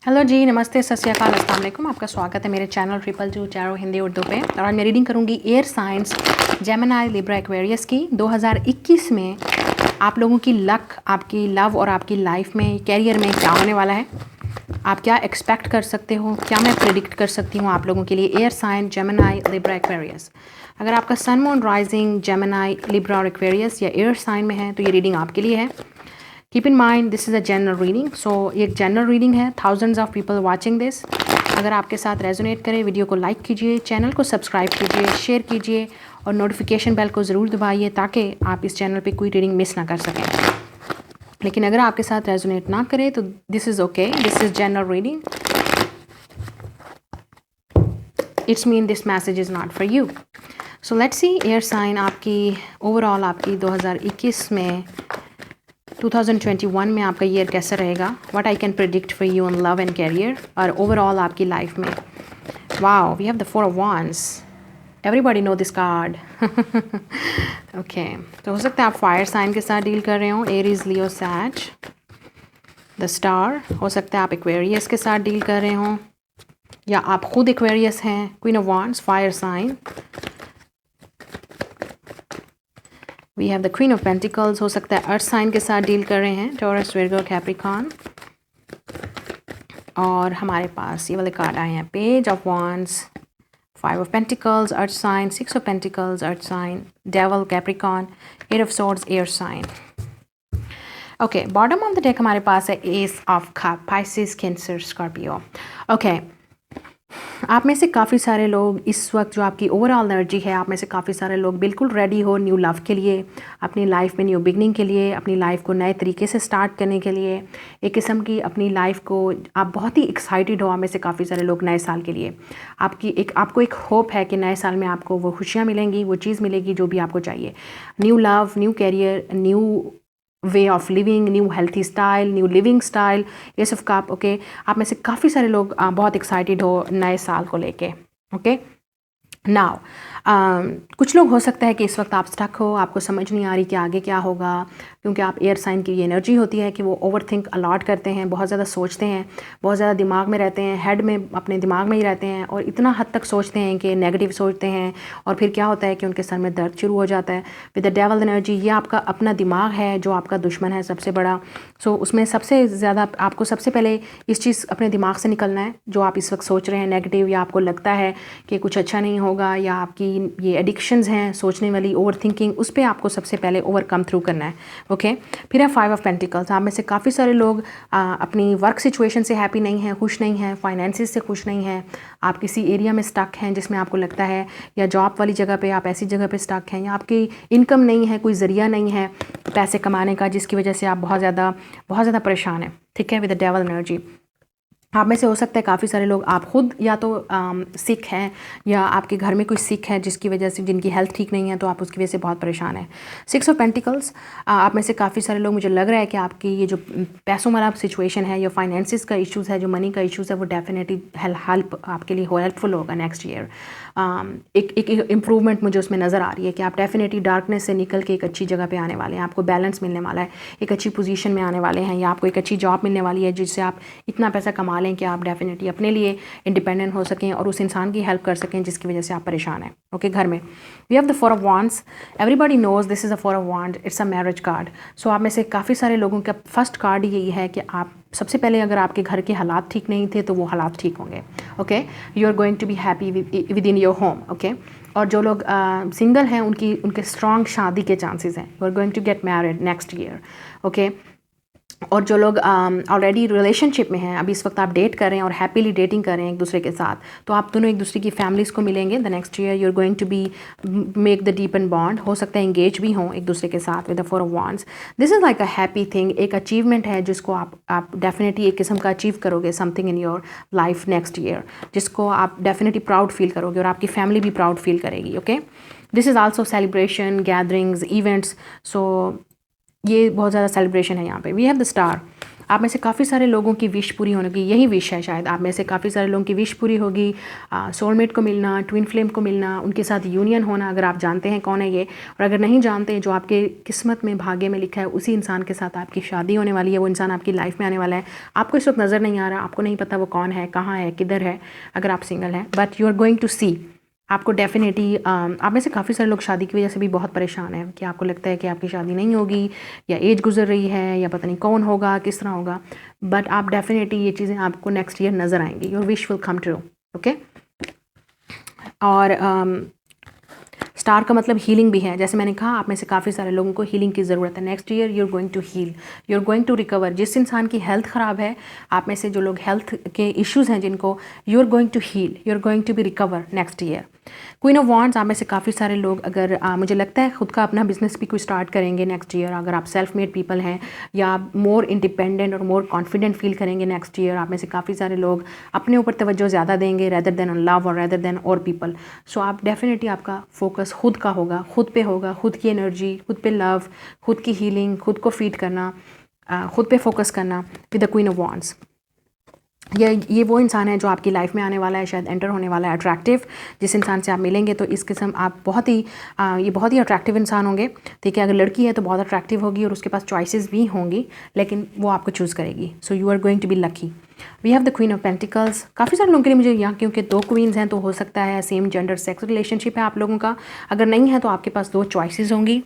Hello जी, नमस्ते, सत श्री अकाल, अस्सलाम वालेकुम। आपका स्वागत है मेरे चैनल ट्रिपल जू टैरो हिंदी उर्दू पे। और आज मैं रीडिंग करूँगी air science Gemini Libra Aquarius की 2021 में आप लोगों की लक, आपकी लव और आपकी लाइफ में, कैरियर में क्या होने वाला है, आप क्या एक्सपेक्ट कर सकते हो, क्या मैं प्रिडिक्ट कर सकती हूँ आप लोगों के लिए। Air sign Gemini Libra Aquarius, अगर आपका sun moon rising Gemini Libra और एक्वेरियस या एयर साइन में है तो ये रीडिंग आपके लिए है। Keep in mind this is a general reading, so ये एक जनरल रीडिंग है। Thousands of people watching this. अगर आपके साथ रेजोनेट करे, वीडियो को लाइक कीजिए, चैनल को सब्सक्राइब कीजिए, शेयर कीजिए और नोटिफिकेशन बेल को ज़रूर दबाइए ताकि आप इस चैनल पे कोई रीडिंग मिस ना कर सकें। लेकिन अगर आपके साथ रेजोनेट ना करे तो this is okay, this is general reading, it's mean this message is not for you. So let's see air sign आपकी ओवरऑल आपकी 2021 में 2021 में आपका ईयर कैसा रहेगा, what I can predict for you in love and career और overall आपकी life में। Wow, we have the 4 of wands, everybody know this card. Okay, तो हो सकता है आप फायर साइन के साथ डील कर रहे हो, एरीज, लियो, सैज। द स्टार, हो सकता है आप एक्वेरियस के साथ डील कर रहे हो या आप खुद एक्वेरियस हैं। Queen of wands, fire sign. We have the queen of pentacles, हो सकता है अर्थ साइन के साथ डील कर रहे हैं, टॉरस, विर्गो, कैप्रिकॉर्न। और हमारे पास ये वाले कार्ड आए हैं, page of wands, 5 of pentacles, earth sign, 6 of pentacles, earth sign, devil, Capricorn, 8 of swords, air sign. Okay, bottom of the deck हमारे पास है ace of cup, Pisces, Cancer, Scorpio. Okay, आप में से काफ़ी सारे लोग इस वक्त, जो आपकी ओवरऑल एनर्जी है, आप में से काफ़ी सारे लोग बिल्कुल रेडी हो न्यू लव के लिए, अपनी लाइफ में न्यू बिगनिंग के लिए, अपनी लाइफ को नए तरीके से स्टार्ट करने के लिए, एक किस्म की अपनी लाइफ को आप बहुत ही एक्साइटेड हो। आप में से काफ़ी सारे लोग नए साल के लिए, आपको एक होप है कि नए साल में आपको वो खुशियाँ मिलेंगी, वो चीज़ मिलेगी जो भी आपको चाहिए। New love, new career, new way of living, new healthy style, new living style, ये सब का ओके। आप में से काफ़ी सारे लोग बहुत एक्साइटेड हो नए साल को लेके। ओके, नाउ कुछ लोग हो सकता है कि इस वक्त आप स्टक हो, आपको समझ नहीं आ रही कि आगे क्या होगा, क्योंकि आप एयर साइन की ये एनर्जी होती है कि वो ओवर थिंक अलॉट करते हैं, बहुत ज़्यादा सोचते हैं, बहुत ज़्यादा दिमाग में रहते हैं, हेड में, अपने दिमाग में ही रहते हैं और इतना हद तक सोचते हैं कि नेगेटिव सोचते हैं। और फिर क्या होता है कि उनके सर में दर्द शुरू हो जाता है। विद द डेवल एनर्जी, ये आपका अपना दिमाग है जो आपका दुश्मन है सबसे बड़ा। सो उसमें सबसे ज़्यादा आपको सबसे पहले इस चीज़ अपने दिमाग से निकलना है जो आप इस वक्त सोच रहे हैं नेगेटिव, या आपको लगता है कि कुछ अच्छा नहीं होगा, या आपकी ये एडिक्शंस हैं सोचने वाली, ओवर थिंकिंग, उस पर आपको सबसे पहले ओवरकम थ्रू करना है। ओके, फिर है 5 ऑफ पेंटिकल्स। आप में से काफ़ी सारे लोग अपनी वर्क सिचुएशन से हैप्पी नहीं हैं, खुश नहीं हैं, फाइनेंसिस से खुश नहीं हैं। आप किसी एरिया में स्टक हैं जिसमें आपको लगता है, या जॉब वाली जगह पे आप ऐसी जगह पे स्टक हैं, या आपकी इनकम नहीं है, कोई ज़रिया नहीं है पैसे कमाने का, जिसकी वजह से आप बहुत ज़्यादा परेशान हैं। ठीक है, विद द डेवल एनर्जी। आप में से हो सकता है काफ़ी सारे लोग आप खुद या तो सिक हैं, या आपके घर में कोई सिक है जिसकी वजह से, जिनकी हेल्थ ठीक नहीं है, तो आप उसकी वजह से बहुत परेशान हैं। 6 ऑफ पेंटिकल्स, आप में से काफ़ी सारे लोग, मुझे लग रहा है कि आपकी ये जो पैसों वाला सिचुएशन है या फाइनेंसिस का इश्यूज़ है, जो मनी का इश्यूज़ है, वो डेफिनेटली हेल्प आपके लिए हेल्पफुल होगा नेक्स्ट ईयर। एक इम्प्रूवमेंट मुझे उसमें नज़र आ रही है कि आप डेफिनेटली डार्कनेस से निकल के एक अच्छी जगह पे आने वाले हैं, आपको बैलेंस मिलने वाला है, एक अच्छी पोजीशन में आने वाले हैं, या आपको एक अच्छी जॉब मिलने वाली है जिससे आप इतना पैसा कमा लें कि आप डेफिनेटली अपने लिए इंडिपेंडेंट हो सकें और उस इंसान की हेल्प कर सकें जिसकी वजह से आप परेशान हैं। ओके, घर में we have the 4 of wands, everybody knows this is a 4 of wands, it's a marriage card. So आप में से काफ़ी सारे लोगों का फर्स्ट कार्ड यही है कि आप सबसे पहले, अगर आपके घर के हालात ठीक नहीं थे तो वो हालात ठीक होंगे। Okay, you are going to be happy within your home. Okay, और जो लोग सिंगल हैं उनके स्ट्रॉन्ग शादी के चांसेस हैं, you are going to get married next year. Okay, और जो लोग ऑलरेडी रिलेशनशिप में हैं, अभी इस वक्त आप डेट कर रहे हैं और हैप्पीली डेटिंग कर रहे हैं एक दूसरे के साथ, तो आप दोनों एक दूसरे की फैमिलीज़ को मिलेंगे the next year. You are going to be make the deep and bond, हो सकता है एंगेज भी हों एक दूसरे के साथ with the 4 of wands। This is like a happy thing, एक अचीवमेंट है जिसको आप डेफिनेटली एक किस्म का अचीव करोगे, something in your life next year, जिसको आप डेफिनेटली प्राउड फील करोगे और आपकी फैमिली भी प्राउड फील करेगी। Okay, this is also celebration, gatherings, events. So ये बहुत ज़्यादा सेलिब्रेशन है यहाँ पे। वी हैव द स्टार, आप में से काफ़ी सारे लोगों की विश पूरी होने की यही विश है शायद। आप में से काफ़ी सारे लोगों की विश पूरी होगी, सोलमेट को मिलना, ट्विन फ्लेम को मिलना, उनके साथ यूनियन होना। अगर आप जानते हैं कौन है ये, और अगर नहीं जानते, जो आपके किस्मत में भाग्य में लिखा है उसी इंसान के साथ आपकी शादी होने वाली है। वो इंसान आपकी लाइफ में आने वाला है। आपको इस वक्त नज़र नहीं आ रहा, आपको नहीं पता वो कौन है, कहाँ है, किधर है, अगर आप सिंगल हैं, but you are going to see. आपको डेफिनेटली आप में से काफ़ी सारे लोग शादी की वजह से भी बहुत परेशान हैं कि आपको लगता है कि आपकी शादी नहीं होगी, या एज गुजर रही है, या पता नहीं कौन होगा, किस तरह होगा। बट आप डेफिनेटली ये चीज़ें आपको नेक्स्ट ईयर नज़र आएंगी। Your wish will come true. Okay. और स्टार का मतलब हीलिंग भी है। जैसे मैंने कहा, आप में से काफ़ी सारे लोगों को हीलिंग की ज़रूरत है। Next year you are going to heal, you are going to recover. जिस इंसान की हेल्थ ख़राब है, आप में से जो लोग हेल्थ के इश्यूज़ हैं जिनको, you are going to heal, you are going to be recover next year. Queen of wands, आप में से काफ़ी सारे लोग अगर मुझे लगता है खुद का अपना बिजनेस भी कोई स्टार्ट करेंगे नेक्स्ट ईयर। अगर आप सेल्फ मेड पीपल हैं, या आप मोर इंडिपेंडेंट और मोर कॉन्फिडेंट फील करेंगे नेक्स्ट ईयर। आप में से काफ़ी सारे लोग अपने ऊपर तवज्जो ज़्यादा देंगे, रेदर देन ऑन लव और रेदर देन और पीपल। सो आप डेफिनेटली, आपका फोकस खुद का होगा, खुद पे होगा, खुद की एनर्जी, खुद पे लव, खुद की हीलिंग, खुद को फीड करना, खुद पे फोकस करना with the queen of wands. ये वो इंसान है जो आपकी लाइफ में आने वाला है, शायद एंटर होने वाला है। अट्रैक्टिव, जिस इंसान से आप मिलेंगे तो इस किस्म आप बहुत ही ये बहुत ही अट्रैक्टिव इंसान होंगे। ठीक है, अगर लड़की है तो बहुत अट्रैक्टिव होगी और उसके पास चॉइसेस भी होंगी, लेकिन वो आपको चूज़ करेगी। So you are going to be lucky. We have the queen of pentacles. काफ़ी सारे लोगों के लिए मुझे यहाँ, क्योंकि 2 क्वींस हैं तो हो सकता है सेम जेंडर सेक्स रिलेशनशिप है आप लोगों का। अगर नहीं है तो आपके पास 2 चॉइसेस होंगी।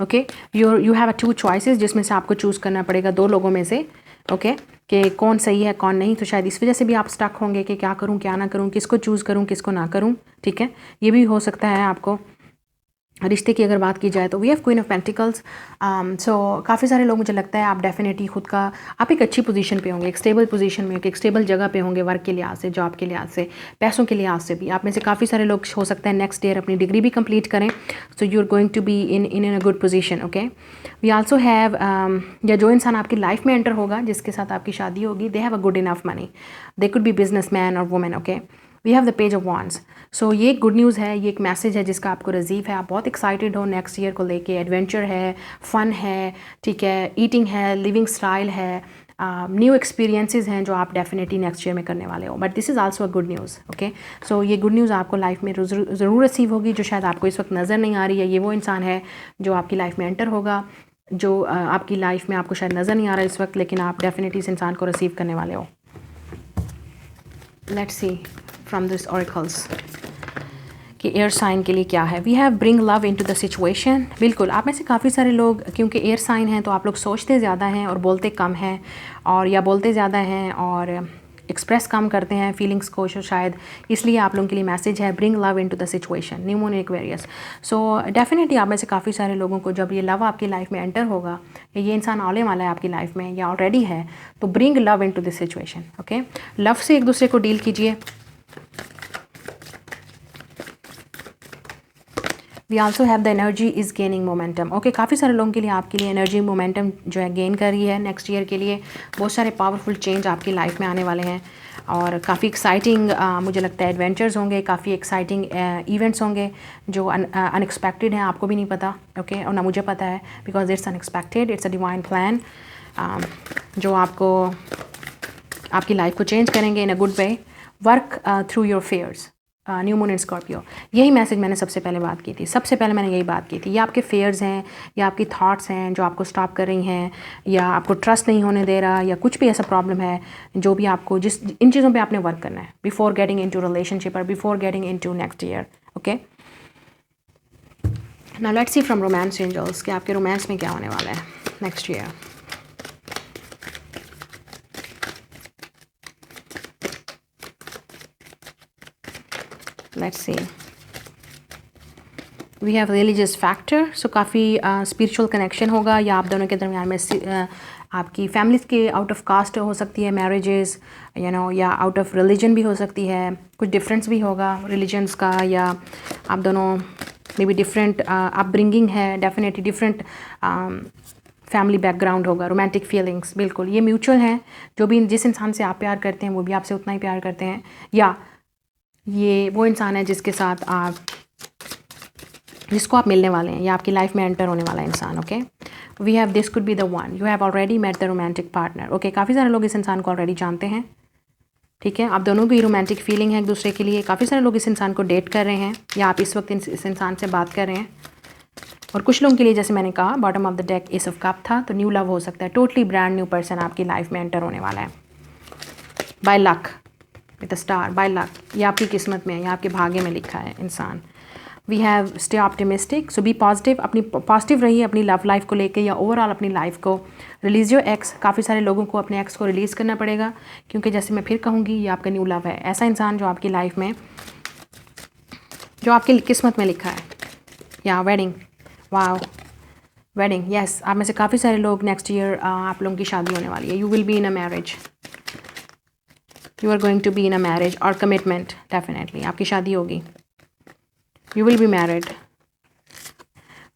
ओके, यू हैव 2 चॉइसेस, जिसमें से आपको चूज़ करना पड़ेगा 2 लोगों में से। ओके, कि कौन सही है कौन नहीं। तो शायद इस वजह से भी आप स्टक होंगे कि क्या करूं क्या ना करूं, किसको चूज़ करूं किसको ना करूं। ठीक है, ये भी हो सकता है आपको। रिश्ते की अगर बात की जाए तो we have queen of pentacles. So काफ़ी सारे लोग, मुझे लगता है आप डेफिनेटली खुद का, आप एक अच्छी पोजीशन पे होंगे, एक स्टेबल पोजीशन में, एक स्टेबल जगह पे होंगे, वर्क के लिहाज से, जॉब के लिहाज से, पैसों के लिहाज से भी। आप में से काफ़ी सारे लोग हो सकता है नेक्स्ट ईयर अपनी डिग्री भी कंप्लीट करें। So you are going to be in a good position. Okay, we also have, या जो इंसान आपकी लाइफ में एंटर होगा, जिसके साथ आपकी शादी होगी, they have a good enough money, they could be business man और women. Okay, we have the page of wands. So ये एक गुड न्यूज़ है, ये एक मैसेज है जिसका आपको रिसीव है। आप बहुत एक्साइटेड हो नेक्स्ट ईयर को लेके। एडवेंचर है, फ़न है, ठीक है, ईटिंग है, लिविंग स्टाइल है, न्यू एक्सपीरियंसेस हैं जो आप डेफिनेटली नेक्स्ट ईयर में करने वाले हो। But this is also a good news. Okay, so ये गुड न्यूज़ आपको लाइफ में ज़रूर रिसीव होगी। जो शायद आपको इस वक्त नज़र नहीं आ रही है, ये वो इंसान है जो आपकी लाइफ में एंटर होगा, जो आपकी लाइफ में आपको शायद नज़र नहीं आ रहा है इस वक्त, लेकिन आप डेफिनेटली इस इंसान को रिसीव करने वाले हो। Let's see from this oracles कि एयर साइन के लिए क्या है। We have bring love into the situation. बिल्कुल, आप में से काफ़ी सारे लोग, क्योंकि एयर साइन हैं तो आप लोग सोचते ज़्यादा हैं और बोलते कम हैं, और या बोलते ज़्यादा हैं और एक्सप्रेस कम करते हैं फीलिंग्स को। शायद इसलिए आप लोगों के लिए मैसेज है, bring love into the situation, new moon Aquarius. So definitely आप में से काफ़ी सारे लोगों को जब ये लव आपकी लाइफ में एंटर होगा, या ये इंसान आने वाला है आपकी लाइफ में या ऑलरेडी है, तो bring love into this situation. Okay, love से एक दूसरे को डील कीजिए। We also have the energy is gaining momentum. Okay, काफ़ी सारे लोगों के लिए, आपके लिए एनर्जी मोमेंटम जो है गेन कर रही है नेक्स्ट ईयर के लिए। बहुत सारे पावरफुल चेंज आपकी लाइफ में आने वाले हैं, और काफ़ी एक्साइटिंग मुझे लगता है एडवेंचर्स होंगे, काफ़ी एक्साइटिंग इवेंट्स होंगे जो अनएक्सपेक्टेड हैं, आपको भी नहीं पता। ओके, और ना मुझे पता है, because it's unexpected, it's a divine plan, जो आपको आपकी लाइफ को चेंज करेंगे in a good way. Work through your fears, new moon in Scorpio. यही मैसेज मैंने सबसे पहले बात की थी, सबसे पहले मैंने यही बात की थी। ये आपके फेयर्स हैं, या आपकी थॉट्स हैं जो आपको स्टॉप कर रही हैं, या आपको ट्रस्ट नहीं होने दे रहा, या कुछ भी ऐसा प्रॉब्लम है जो भी आपको, जिस इन चीज़ों पे आपने वर्क करना है बिफोर गेटिंग इनटू रिलेशनशिप और before getting into next year. Okay, now let's see from romance angels कि आपके रोमांस में क्या होने वाला है next year. Let's see. We have religious factor. So काफ़ी spiritual connection होगा, या आप दोनों के दरमियान में आपकी फैमिलीज के आउट ऑफ कास्ट हो सकती है मैरिजेस, या आउट ऑफ रिलीजन भी हो सकती है। कुछ डिफरेंस भी होगा रिलीजन्स का, या आप दोनों मे बी डिफरेंट अपब्रिंगिंग है, डेफिनेटली डिफरेंट फैमिली बैकग्राउंड होगा। रोमांटिक फीलिंग्स, बिल्कुल ये म्यूचुअल हैं। जो भी जिस इंसान से आप प्यार करते हैं वो भी आपसे उतना ही प्यार करते हैं, या ये वो इंसान है जिसके साथ आप जिसको आप मिलने वाले हैं या आपकी लाइफ में एंटर होने वाला इंसान। Okay, we have this could be the one, you have already met the romantic partner. Okay, काफ़ी सारे लोग इस इंसान को ऑलरेडी जानते हैं। ठीक है, आप दोनों की रोमांटिक फीलिंग है एक दूसरे के लिए। काफ़ी सारे लोग इस इंसान को डेट कर रहे हैं या आप इस वक्त इस इंसान से बात कर रहे हैं। और कुछ लोगों के लिए जैसे मैंने कहा bottom of the deck S of cup था, तो न्यू लव हो सकता है। टोटली ब्रांड न्यू पर्सन आपकी लाइफ में एंटर होने वाला है by luck with a star. By luck, ये आपकी किस्मत में है या आपके भाग्य में लिखा है इंसान। We have stay optimistic, so be positive. अपनी पॉजिटिव रहिए अपनी लव लाइफ को लेके या ओवरऑल अपनी लाइफ को। रिलीज योर एक्स, काफ़ी सारे लोगों को अपने एक्स को रिलीज़ करना पड़ेगा क्योंकि जैसे मैं फिर कहूँगी ये आपका न्यू लव है। ऐसा इंसान जो आपकी लाइफ में, जो आपकी किस्मत में लिखा है। या वेडिंग, वाओ, वेडिंग, यस। आप में से काफ़ी सारे लोग नेक्स्ट ईयर आप लोगों की शादी होने वाली है। You will be in a marriage, you are going to be in a marriage और कमिटमेंट, डेफिनेटली आपकी शादी होगी। You will be married.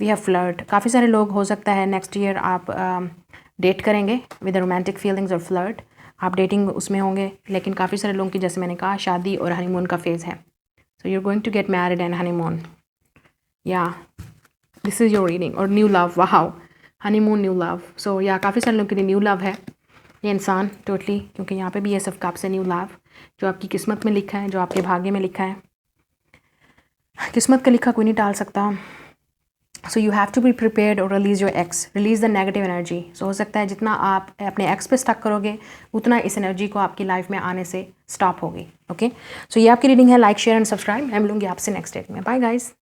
We have flirt, काफ़ी सारे लोग हो सकता है नेक्स्ट ईयर आप डेट करेंगे विद रोमांटिक फीलिंग्स और फ्लर्ट। आप डेटिंग उसमें होंगे, लेकिन काफ़ी सारे लोगों की जैसे मैंने कहा शादी और हनीमून का फेज़ है। So you are going to get married and honeymoon. Yeah this is your reading. और new love, wow, honeymoon new love. So yeah काफ़ी सारे लोगों के लिए न्यू लव है ये इंसान टोटली, क्योंकि यहाँ पे भी ये सब कप से न्यू लव जो आपकी किस्मत में लिखा है, जो आपके भाग्य में लिखा है। किस्मत का लिखा कोई नहीं टाल सकता। So you have to be prepared और release your ex, release the negative energy. So हो सकता है जितना आप अपने एक्स पे स्टक करोगे उतना इस एनर्जी को आपकी लाइफ में आने से स्टॉप होगी। ओके, सो ये आपकी रीडिंग है। Like, share and subscribe. मैं मिलूंगी आपसे नेक्स्ट डेट में। Bye guys.